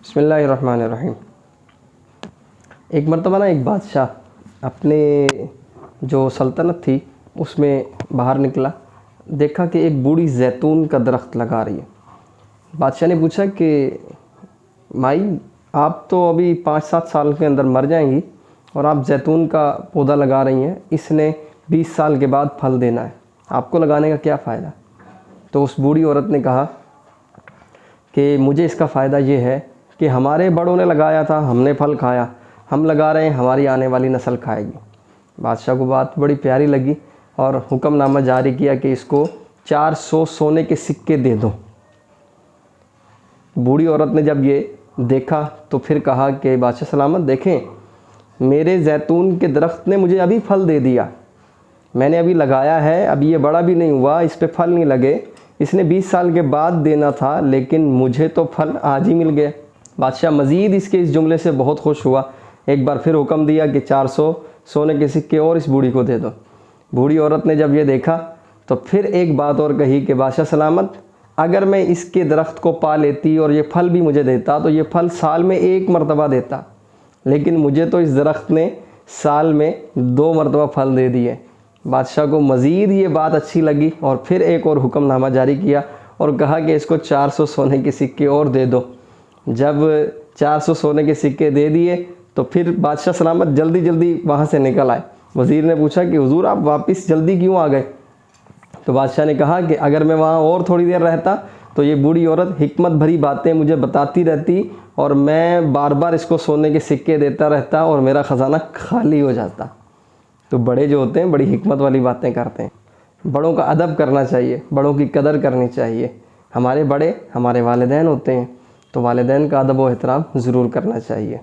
बिस्मिल्लाहिर्रहमानिर्रहीम। एक मरतबा ना एक बादशाह अपने जो सल्तनत थी उसमें बाहर निकला, देखा कि एक बूढ़ी जैतून का दरख्त लगा रही है। बादशाह ने पूछा कि माई, आप तो अभी 5-7 साल के अंदर मर जाएंगी और आप जैतून का पौधा लगा रही हैं, इसने 20 साल के बाद फल देना है, आपको लगाने का क्या फ़ायदा। तो उस बूढ़ी औरत ने कहा कि मुझे इसका फ़ायदा ये है कि हमारे बड़ों ने लगाया था, हमने फल खाया, हम लगा रहे हैं, हमारी आने वाली नस्ल खाएगी। बादशाह को बात बड़ी प्यारी लगी और हुक्मनामा जारी किया कि इसको 400 सोने के सिक्के दे दो। बूढ़ी औरत ने जब ये देखा तो फिर कहा कि बादशाह सलामत, देखें मेरे जैतून के दरख्त ने मुझे अभी फल दे दिया, मैंने अभी लगाया है, अभी ये बड़ा भी नहीं हुआ, इस पे फल नहीं लगे, इसने 20 साल के बाद देना था, लेकिन मुझे तो फल आज ही मिल गया। बादशाह मज़ीद इसके इस जुमले से बहुत खुश हुआ, एक बार फिर हुक्म दिया कि 400 सोने के सिक्के और इस बूढ़ी को दे दो। बूढ़ी औरत ने जब ये देखा तो फिर एक बात और कही कि बादशाह सलामत, अगर मैं इसके दरख्त को पा लेती और ये फल भी मुझे देता तो ये फल साल में 1 मरतबा देता, लेकिन मुझे तो इस दरख्त ने साल में 2 मरतबा फल दे दिए। बादशाह को मज़ीद ये बात अच्छी लगी और फिर एक और हुक्मनामा जारी किया और कहा कि इसको 400 सोने के सिक्के और दे दो। जब 400 सोने के सिक्के दे दिए तो फिर बादशाह सलामत जल्दी जल्दी वहाँ से निकल आए। वज़ीर ने पूछा कि हुजूर आप वापस जल्दी क्यों आ गए। तो बादशाह ने कहा कि अगर मैं वहाँ और थोड़ी देर रहता तो ये बूढ़ी औरत हिकमत भरी बातें मुझे बताती रहती और मैं बार बार इसको सोने के सिक्के देता रहता और मेरा ख़जाना खाली हो जाता। तो बड़े जो होते हैं बड़ी हिकमत वाली बातें करते हैं। बड़ों का अदब करना चाहिए, बड़ों की कदर करनी चाहिए। हमारे बड़े हमारे वालिदैन होते हैं, तो वालिदैन का अदब व एहतराम ज़रूर करना चाहिए।